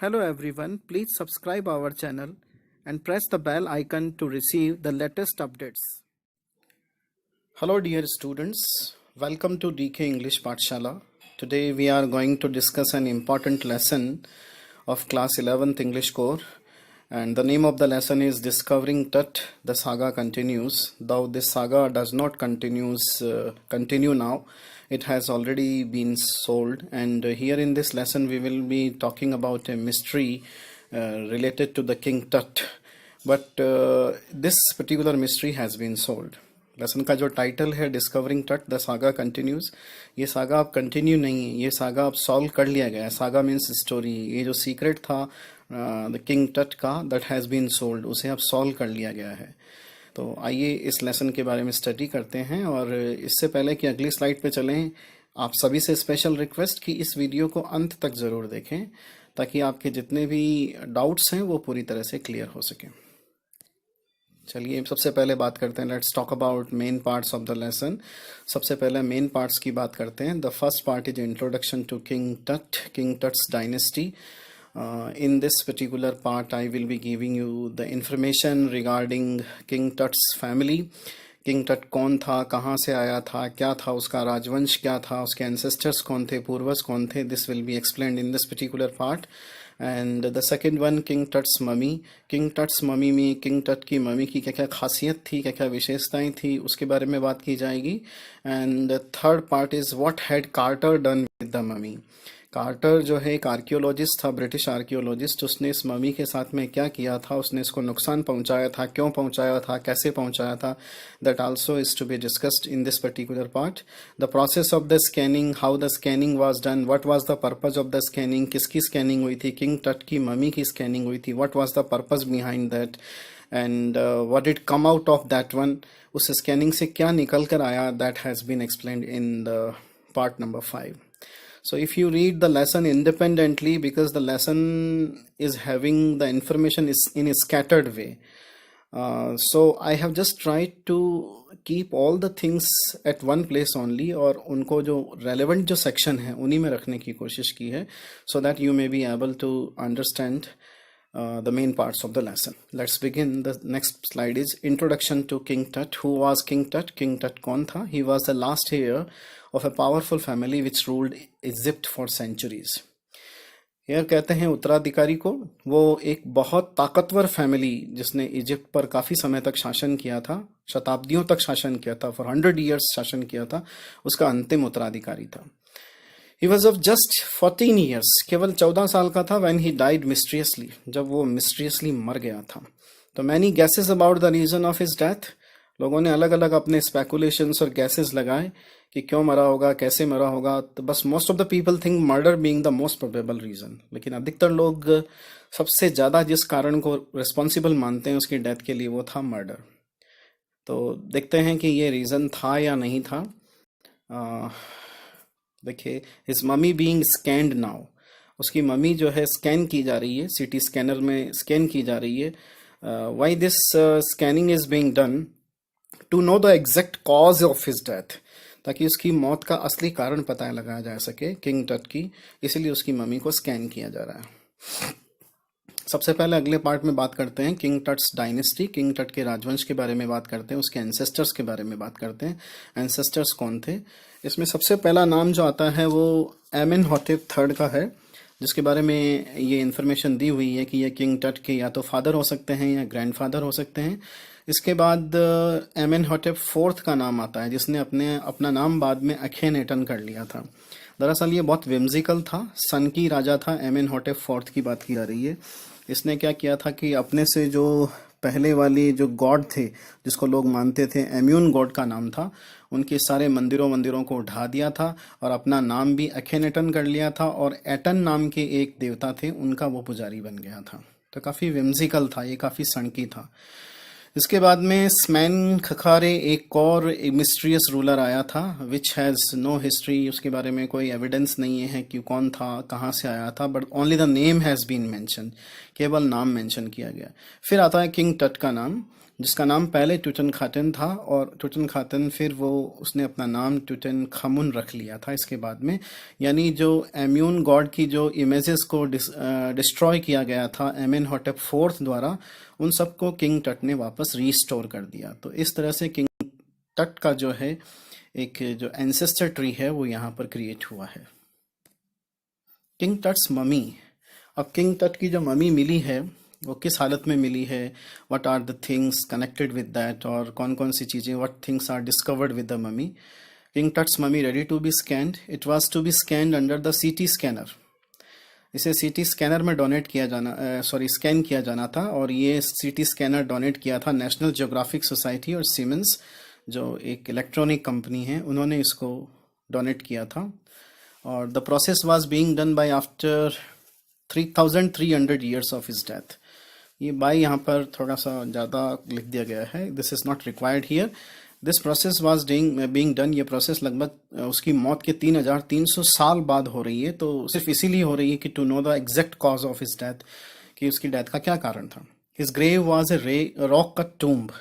Hello everyone, please subscribe our channel and press the bell icon to receive the latest updates. Hello dear students, welcome to DK English Pathshala. Today we are going to discuss an important lesson of class 11th English core, and the name of the lesson is Discovering Tut. The saga continues, though this saga does not continue now. It has already been sold, and here in this lesson we will be talking about a mystery related to the King Tut, but this particular mystery has been sold. Lesson का जो title है discovering टट the saga continues, ये saga अब continue नहीं है, ये saga अब सॉल्व कर लिया गया है. Saga means story. ये जो सीक्रेट था द किंग टट का, दैट हैज़ बीन सोल्ड, उसे अब सॉल्व कर लिया गया है. तो आइए इस लेसन के बारे में स्टडी करते हैं. और इससे पहले कि अगली स्लाइड पे चलें, आप सभी से स्पेशल रिक्वेस्ट कि इस वीडियो को अंत तक ज़रूर देखें ताकि आपके जितने भी डाउट्स हैं वो पूरी तरह से क्लियर हो सकें. चलिए सबसे पहले बात करते हैं. Let's talk about main parts of the lesson. सबसे पहले मेन पार्ट्स की बात करते हैं. The first part is introduction to King Tut, King Tut's dynasty. In this particular part I will be giving you the information regarding King Tut's family. King Tut कौन था, कहाँ से आया था, क्या था उसका राजवंश, क्या था उसके ancestors कौन थे, पूर्वज कौन थे. This will be explained in this particular part. And the second one, King Tut's mummy. King Tut's mummy में King Tut की मम्मी की क्या क्या खासियत थी, क्या क्या विशेषताएं थी, उसके बारे में बात की जाएगी. And the third part is what had Carter done with the mummy. Carter जो है एक आर्कियोलॉजिस्ट था, ब्रिटिश आर्कियोलॉजिस्ट. उसने इस मम्मी के साथ में क्या किया था, उसने इसको नुकसान पहुंचाया था, क्यों पहुंचाया था, कैसे पहुंचाया था, that also is to be discussed in this particular part. The process of the scanning, how the scanning was done, what was the purpose of the scanning, किसकी स्कैनिंग हुई थी, किंग टट की मम्मी की scanning हुई थी, what was the purpose behind that, and what did come out of that one, उस scanning से क्या निकल कर आया, that has been explained in the part number 5. So if you read the lesson independently, because the lesson is having the information is in a scattered way, so I have just tried to keep all the things at one place only, और उनको जो relevant जो section है उन्हीं में रखने की कोशिश की है, so that you may be able to understand the main parts of the lesson. Let's begin. The next slide is introduction to King Tut. Who was King Tut? King Tut कौन था? He was the last heir of a powerful family which ruled Egypt for centuries. Here कहते हैं उत्तराधिकारी को, वो एक बहुत ताकतवर फैमिली जिसने इजिप्ट पर काफ़ी समय तक शासन किया था, शताब्दियों तक शासन किया था, for 100 years शासन किया था, उसका अंतिम उत्तराधिकारी था. He was of just 14 years, केवल 14 साल का था, when he died mysteriously, जब वो mysteriously मर गया था. तो many guesses about the reason of his death. लोगों ने अलग अलग अपने स्पेकुलेशंस और गैसेस लगाए कि क्यों मरा होगा, कैसे मरा होगा. तो बस most of the people think murder being the most probable reason, लेकिन अधिकतर लोग सबसे ज़्यादा जिस कारण को रिस्पॉन्सिबल मानते हैं उसकी डेथ के लिए वो था मर्डर. तो देखते हैं कि ये रीज़न था या नहीं था. देखिए, his mummy being scanned now, उसकी मम्मी जो है स्कैन की जा रही है, सीटी स्कैनर में स्कैन की जा रही है. Why this scanning is being done to know the exact cause of his death, ताकि उसकी मौत का असली कारण पता लगाया जा सके किंग टट की, इसीलिए उसकी मम्मी को स्कैन किया जा रहा है. सबसे पहले अगले पार्ट में बात करते हैं king Tut's dynasty. King Tut के राजवंश के बारे में बात करते हैं, उसके एंसेस्टर्स के बारे में बात करते हैं. एंसेस्टर्स कौन थे? इसमें सबसे पहला नाम जो आता है वो एमेनहॉटेप थर्ड का है, जिसके बारे में ये इन्फॉर्मेशन दी हुई है कि ये किंग टट के या तो फादर हो सकते हैं या ग्रैंडफादर हो सकते हैं. इसके बाद एमेनहॉटेप फोर्थ का नाम आता है, जिसने अपना नाम बाद में अखेनेटन कर लिया था. दरअसल ये बहुत विम्जिकल था, सन की राजा था. एमेनहॉटेप फोर्थ की बात की जा रही है. इसने क्या किया था कि अपने से जो पहले वाली जो गॉड थे जिसको लोग मानते थे, एम्यून गॉड का नाम था, उनके सारे मंदिरों को ढा दिया था और अपना नाम भी अखेनेटन कर लिया था, और एटन नाम के एक देवता थे उनका वो पुजारी बन गया था. तो काफ़ी विम्जिकल था ये, काफ़ी सनकी था. इसके बाद में स्मैन खखारे एक और मिस्ट्रियस रूलर आया था, विच हैज़ नो हिस्ट्री. उसके बारे में कोई एविडेंस नहीं है कि कौन था, कहाँ से आया था, but only the name has been mention, केवल नाम मेंशन किया गया. फिर आता है किंग टट का नाम. जिसका नाम पहले टूटनखातन था, और टूटनखातन फिर वो उसने अपना नाम टूटनखामुन रख लिया था इसके बाद में। यानी जो एम्यून गॉड की जो इमेजेस को डिस्ट्रॉय किया गया था एमेनहॉटेप फोर्थ द्वारा, उन सबको किंग टट ने वापस रीस्टोर कर दिया। तो इस तरह से किंग टट का जो है एक जो एंसेस्टर ट्री है वो यहाँ पर क्रिएट हुआ है। King Tut's mummy. अब किंग टट की जो ममी मिली है वो किस हालत में मिली है, what are the things connected with that, और कौन कौन सी चीज़ें, what things are discovered with the mummy. King Tut's mummy ready to be scanned. It was to be scanned under the CT scanner. इसे सीटी स्कैनर में donate किया जाना scan किया जाना था, और ये सीटी स्कैनर डोनेट किया था नेशनल जियोग्राफिक सोसाइटी और सीमेंस, जो एक इलेक्ट्रॉनिक कंपनी है, उन्होंने इसको डोनेट किया था। और the process was being done by after 3300 years of his death. ये बाय यहाँ पर थोड़ा सा ज़्यादा लिख दिया गया है, this is not required here. This process was being done. ये प्रोसेस लगभग उसकी मौत के 3300 साल बाद हो रही है, तो सिर्फ इसीलिए हो रही है कि to know the exact cause of his death, कि उसकी डेथ का क्या कारण था। His grave was a rock cut tomb.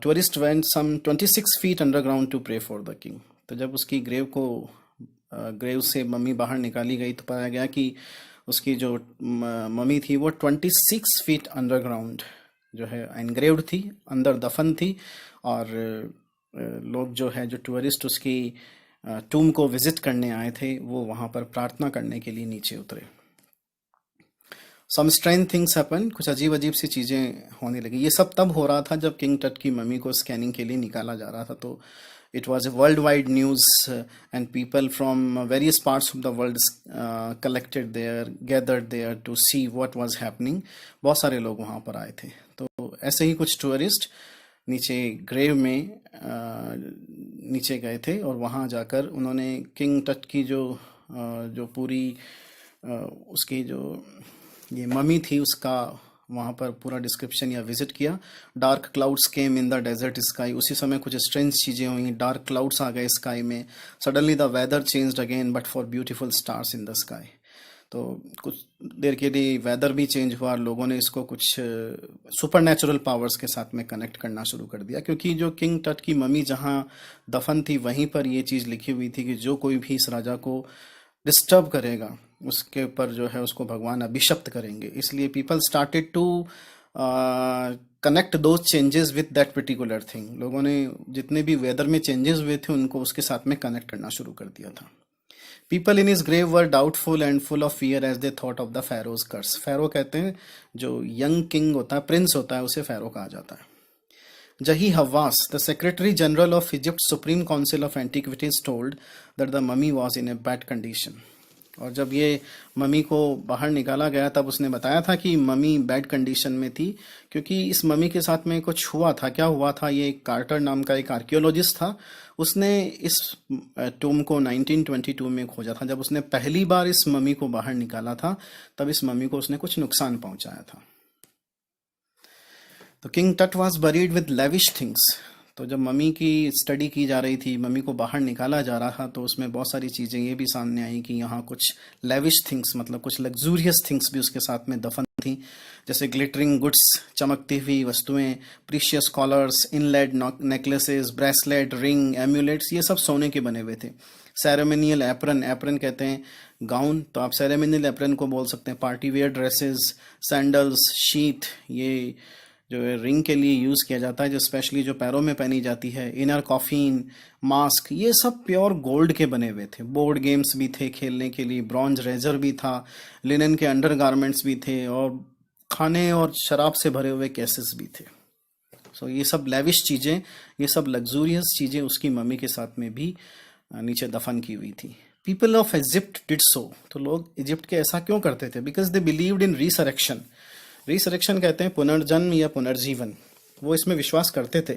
Tourist went some 26 feet underground to pray for the king. तो जब उसकी ग्रेव से मम्मी बाहर निकाली गई तो पाया गया कि उसकी जो मम्मी थी वो 26 फीट अंडरग्राउंड जो है एनग्रेव्ड थी, अंदर दफन थी। और लोग जो है, जो टूरिस्ट उसकी टूम को विजिट करने आए थे, वो वहाँ पर प्रार्थना करने के लिए नीचे उतरे। Some strange things happen. कुछ अजीब अजीब सी चीज़ें होने लगी। ये सब तब हो रहा था जब किंग टट की मम्मी को स्कैनिंग के लिए निकाला जा रहा था। तो it was a worldwide news, and people from various parts of the world collected there, gathered there to see what was happening. बहुत सारे लोग वहाँ पर आए थे। तो ऐसे ही कुछ टूरिस्ट नीचे ग्रेव में नीचे गए थे, और वहाँ जाकर उन्होंने किंग टट की जो पूरी उसकी जो ये ममी थी उसका वहाँ पर पूरा डिस्क्रिप्शन या विजिट किया। Dark clouds came in the desert sky. उसी समय कुछ स्ट्रेंज चीज़ें हुई, डार्क क्लाउड्स आ गए स्काई में। Suddenly the weather changed again but for beautiful stars in the sky. तो कुछ देर के लिए वेदर भी चेंज हुआ, लोगों ने इसको कुछ सुपर नेचुरल पावर्स के साथ में कनेक्ट करना शुरू कर दिया, क्योंकि जो किंग टट की मम्मी जहाँ दफन थी वहीं पर ये चीज़ लिखी हुई थी कि जो कोई भी इस राजा को डिस्टर्ब करेगा उसके ऊपर जो है उसको भगवान अभिशप्त करेंगे। इसलिए people started to connect those changes with that particular thing. लोगों ने जितने भी वेदर में चेंजेस हुए थे उनको उसके साथ में कनेक्ट करना शुरू कर दिया था। People in his grave were doubtful and full of fear as they thought of the pharaoh's curse. Pharaoh कहते हैं जो यंग किंग होता है, प्रिंस होता है, उसे फैरो कहा जाता है। Zahi Hawass, the secretary general of Egypt Supreme Council of Antiquities told that the mummy was in a bad condition. और जब ये ममी को बाहर निकाला गया तब उसने बताया था कि ममी बैड कंडीशन में थी, क्योंकि इस ममी के साथ में कुछ हुआ था। क्या हुआ था, ये कार्टर नाम का एक आर्कियोलॉजिस्ट था, उसने इस टूम को 1922 में खोजा था। जब उसने पहली बार इस ममी को बाहर निकाला था तब इस ममी को उसने कुछ नुकसान पहुंचाया था। तो किंग टट was buried with lavish things. तो जब मम्मी की स्टडी की जा रही थी, मम्मी को बाहर निकाला जा रहा था, तो उसमें बहुत सारी चीज़ें ये भी सामने आई कि यहाँ कुछ लेविश थिंग्स, मतलब कुछ लग्जूरियस थिंग्स भी उसके साथ में दफन थी, जैसे ग्लिटरिंग गुड्स, चमकती हुई वस्तुएं, precious collars, inlaid necklaces, bracelet, ring, amulets, ये सब सोने के बने हुए थे। सेरेमोनियल एप्रन, एप्रन कहते हैं गाउन, तो आप सेरेमोनियल एप्रन को बोल सकते हैं। Party wear dresses, sandals, sheath, ये जो रिंग के लिए यूज़ किया जाता है, जो स्पेशली जो पैरों में पहनी जाती है। इनर कॉफिन, मास्क, ये सब प्योर गोल्ड के बने हुए थे। बोर्ड गेम्स भी थे खेलने के लिए, ब्रॉन्ज रेजर भी था, लिनन के अंडर गारमेंट्स भी थे, और खाने और शराब से भरे हुए केसेस भी थे। सो ये सब लेविश चीज़ें, ये सब लग्जूरियस चीज़ें उसकी मम्मी के साथ में भी नीचे दफन की हुई थी। People of Egypt did so. तो लोग इजिप्ट के ऐसा क्यों करते थे? Because they believed in resurrection. Resurrection कहते हैं पुनर्जन्म या पुनर्जीवन। वो इसमें विश्वास करते थे।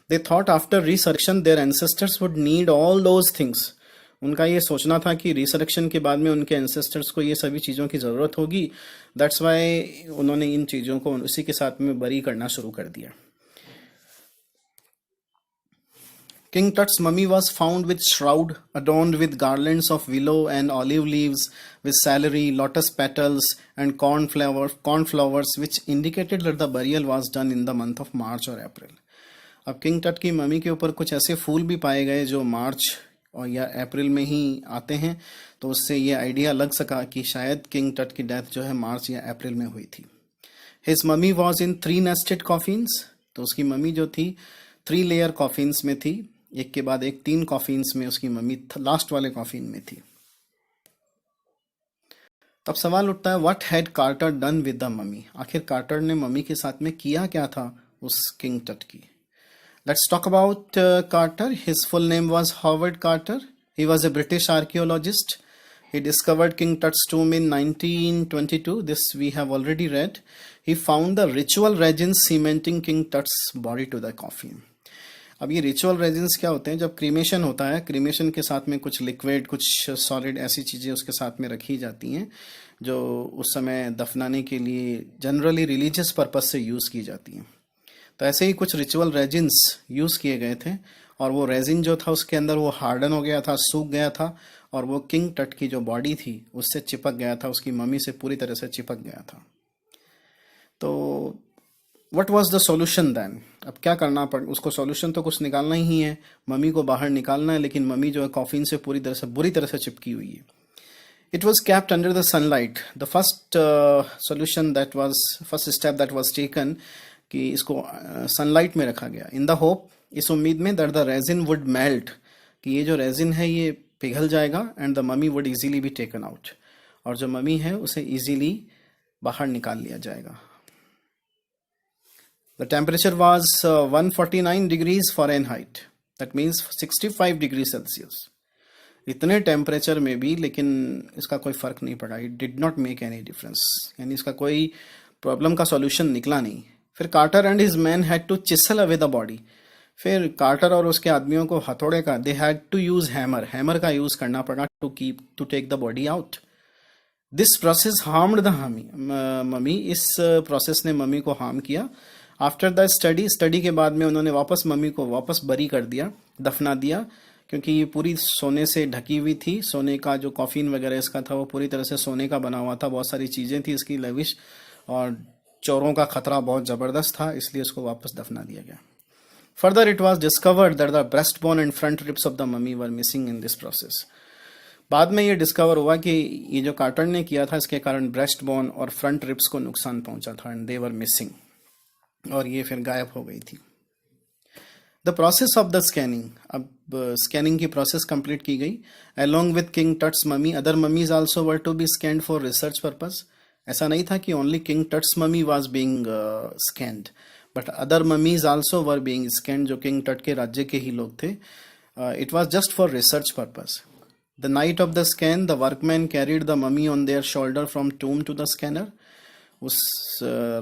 They thought after resurrection their ancestors would need all those things. उनका ये सोचना था कि रिसरेक्शन के बाद में उनके एंसेस्टर्स को ये सभी चीज़ों की ज़रूरत होगी। दैट्स वाई उन्होंने इन चीज़ों को उसी के साथ में बरी करना शुरू कर दिया। King Tut's mummy was found with shroud adorned with garlands of willow and olive leaves, with celery, lotus petals, and cornflowers, which indicated that the burial was done in the month of March or April. अब King Tut की mummy के ऊपर कुछ ऐसे फूल भी पाए गए जो मार्च और या अप्रैल में ही आते हैं, तो उससे ये आइडिया लग सका कि शायद किंग टट की डेथ जो है मार्च या अप्रैल में हुई थी. His mummy was in 3 nested coffins. तो उसकी मम्मी जो थी 3 लेयर कॉफिन्स में थी, एक के बाद एक 3 कॉफिन्स में उसकी मम्मी लास्ट वाले कॉफिन में थी. तब सवाल उठता है, what had Carter done with the mummy. आखिर कार्टर ने मम्मी के साथ में किया क्या था उस किंग टट की. Let's talk about Carter. His full name was Howard Carter. He was a British archaeologist. He discovered King Tut's tomb in 1922. This we have already read. He found the ritual resins cementing King Tut's body to the coffin. अब ये ritual resins क्या होते हैं. जब cremation होता है, cremation के साथ में कुछ लिक्विड, कुछ सॉलिड, ऐसी चीज़ें उसके साथ में रखी जाती हैं जो उस समय दफनाने के लिए जनरली रिलीजियस पर्पस से यूज़ की जाती हैं. तो ऐसे ही कुछ रिचुअल रेजिन्स यूज़ किए गए थे और वो रेजिन जो था उसके अंदर वो हार्डन हो गया था, सूख गया था और वो किंग टट की जो बॉडी थी उससे चिपक गया था, उसकी मम्मी से पूरी तरह से चिपक गया था. तो what was the solution then. अब क्या करना पड़, उसको सॉल्यूशन तो कुछ निकालना ही है, मम्मी को बाहर निकालना है, लेकिन मम्मी जो है कॉफिन से बुरी तरह से चिपकी हुई है. It was kept under the sunlight. The first step that was taken कि इसको सनलाइट में रखा गया, इन द होप, इस उम्मीद में, that the resin would melt, कि ये जो रेजिन है ये पिघल जाएगा and the mummy would easily be taken out, और जो मम्मी है उसे इजीली बाहर निकाल लिया जाएगा. The temperature was 149 degrees Fahrenheit. That means 65 degrees Celsius. इतने टेम्परेचर में भी लेकिन इसका कोई फ़र्क नहीं पड़ा. It did not make any difference, यानी इसका कोई प्रॉब्लम का सॉल्यूशन निकला नहीं. फिर Carter and his man had to chisel away the body. फिर कार्टर और उसके आदमियों को हथौड़े का, they had to use hammer का यूज़ करना पड़ा to take the body out. This process harmed the mummy. इस प्रोसेस ने मम्मी को हार्म किया. आफ्टर द स्टडी के बाद में उन्होंने वापस मम्मी को वापस बरी कर दिया, दफना दिया, क्योंकि ये पूरी सोने से ढकी हुई थी. सोने का जो कॉफिन वगैरह इसका था वो पूरी तरह से सोने का बना हुआ था. बहुत सारी चीज़ें थी इसकी लविश, और चोरों का खतरा बहुत ज़बरदस्त था, इसलिए उसको वापस दफना दिया गया. Further it was discovered that the breast bone and front ribs of the mummy were missing in this process. बाद में ये डिस्कवर हुआ कि ये जो कार्टर ने किया था इसके कारण ब्रेस्ट बोन और फ्रंट रिब्स को नुकसान पहुंचा था, एंड दे वर मिसिंग, और ये फिर गायब हो गई थी. The process of the scanning. अब स्कैनिंग की प्रोसेस कंप्लीट की गई. Along with king Tut's mummy, other mummies also were to be scanned for research purpose. ऐसा नहीं था कि only king Tut's mummy was being scanned, but other mummies also were being scanned, जो king Tut के राज्य के ही लोग थे. It was just for research purpose. The night of the scan, the workman carried the mummy on their shoulder from tomb to the scanner. उस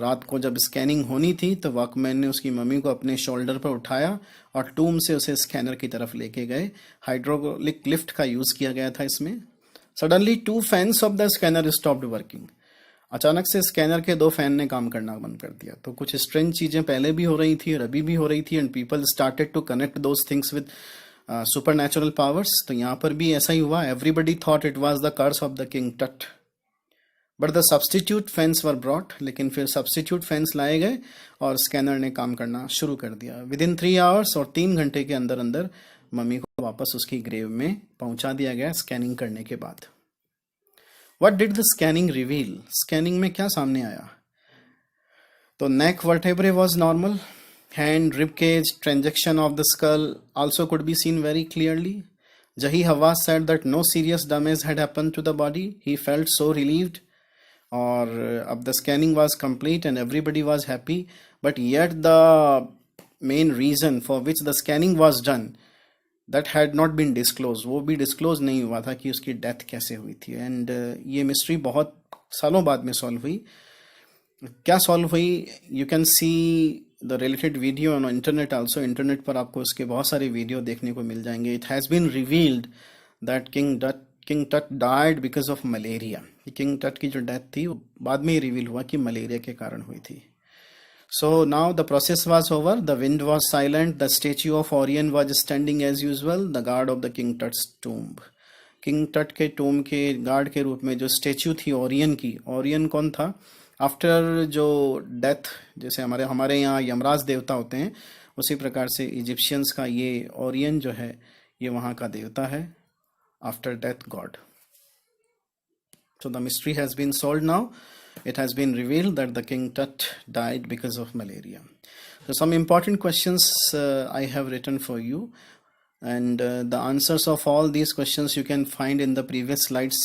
रात को जब स्कैनिंग होनी थी तो वर्कमैन ने उसकी मम्मी को अपने शोल्डर पर उठाया और टूम से उसे स्कैनर की तरफ लेके गए. हाइड्रोलिक लिफ्ट का यूज़ किया गया था इसमें. Suddenly 2 fans of the scanner stopped working. अचानक से स्कैनर के 2 फैन ने काम करना बंद कर दिया. तो कुछ स्ट्रेंज चीज़ें पहले भी हो रही थी और अभी भी हो रही थी, and people started to connect those things with supernatural powers. तो यहाँ पर भी ऐसा ही हुआ. Everybody thought it was the curse of the king Tut. But the substitute fans were brought. लेकिन फिर सब्सटीट्यूट फैंस लाए गए और स्कैनर ने काम करना शुरू कर दिया. विद इन 3 आवर्स, और 3 घंटे के अंदर अंदर मम्मी को वापस उसकी ग्रेव में पहुंचा दिया गया स्कैनिंग करने के बाद. What did the scanning reveal. Scanning में क्या सामने आया. तो neck vertebrae was normal. Hand, rib cage, transection of the skull also could be seen very clearly. Jahi Hawass said that no serious damage had happened to the body. He felt so relieved. और अब the scanning was complete and everybody was happy. But yet the main reason for which the scanning was done, that had not been disclosed. वो भी disclose नहीं हुआ था कि उसकी death कैसे हुई थी. And ये mystery बहुत सालों बाद में solve हुई. क्या solve हुई? You can see the related video on internet also. Internet पर आपको इसके बहुत सारे वीडियो देखने को मिल जाएंगे. It has been revealed that King Tut died because of malaria. King Tut की जो डेथ थी वो बाद में ही रिवील हुआ कि मलेरिया के कारण हुई थी. So now the process was over, the wind was silent, the statue of Orion was standing as usual, the guard of the King Tut's tomb. King Tut के टोम के गार्ड के रूप में जो स्टेच्यू थी ओरियन की, Orion कौन था? आफ्टर जो डेथ, जैसे हमारे हमारे यहाँ यमराज देवता होते हैं, उसी प्रकार से इजिप्शियंस का ये ओरियन जो है ये वहाँ का देवता है, after death God. So the mystery has been solved now. It has been revealed that the King Tut died because of malaria. So some important questions I have written for you, and the answers of all these questions you can find in the previous slides.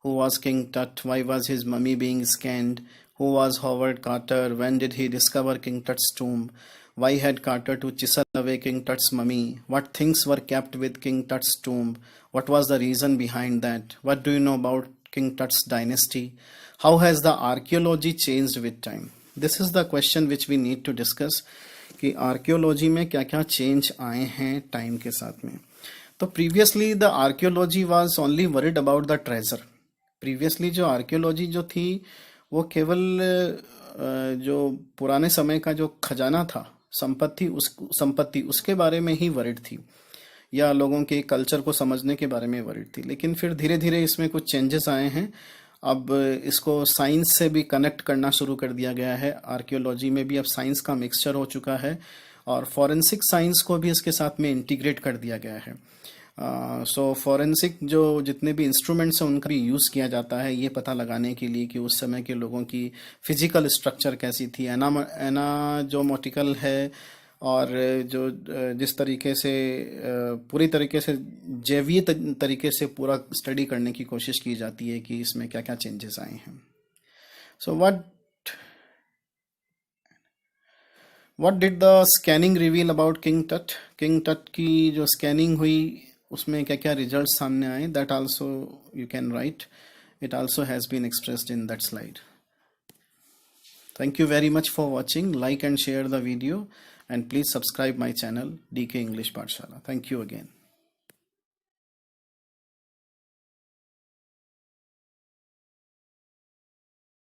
Who was King Tut? Why was his mummy being scanned? Who was Howard Carter? When did he discover King Tut's tomb? Why had Carter to chisel away King Tut's mummy? What things were kept with King Tut's tomb? What was the reason behind that? What do you know about King Tut's dynasty? How has the archaeology changed with time? This is the question which we need to discuss, कि archaeology में क्या क्या change आए हैं time के साथ में. तो previously the archaeology was only worried about the treasure. Previously जो आर्कियोलॉजी जो थी वो केवल जो पुराने समय का जो खजाना था, संपत्ति उसके बारे में ही वरिड थी, या लोगों के कल्चर को समझने के बारे में वरिड थी. लेकिन फिर धीरे धीरे इसमें कुछ चेंजेस आए हैं. अब इसको साइंस से भी कनेक्ट करना शुरू कर दिया गया है. आर्कियोलॉजी में भी अब साइंस का मिक्सचर हो चुका है, और फॉरेंसिक साइंस को भी इसके साथ में इंटीग्रेट कर दिया गया है. सो फॉरेंसिक जो जितने भी इंस्ट्रूमेंट्स हैं उनका भी यूज़ किया जाता है ये पता लगाने के लिए कि उस समय के लोगों की फिजिकल स्ट्रक्चर कैसी थी. एना जो मोटिकल है, और जो जिस तरीके से पूरी तरीके से जैवीय तरीके से पूरा स्टडी करने की कोशिश की जाती है कि इसमें क्या क्या चेंजेस आए हैं. So what did the scanning reveal about king Tut? King Tut की जो स्कैनिंग हुई उसमें क्या क्या रिजल्ट सामने आए, that also you can write. It also has been expressed in that slide. Thank you very much for watching. Like and share the video, and please subscribe my channel DK English Pathshala. Thank you again.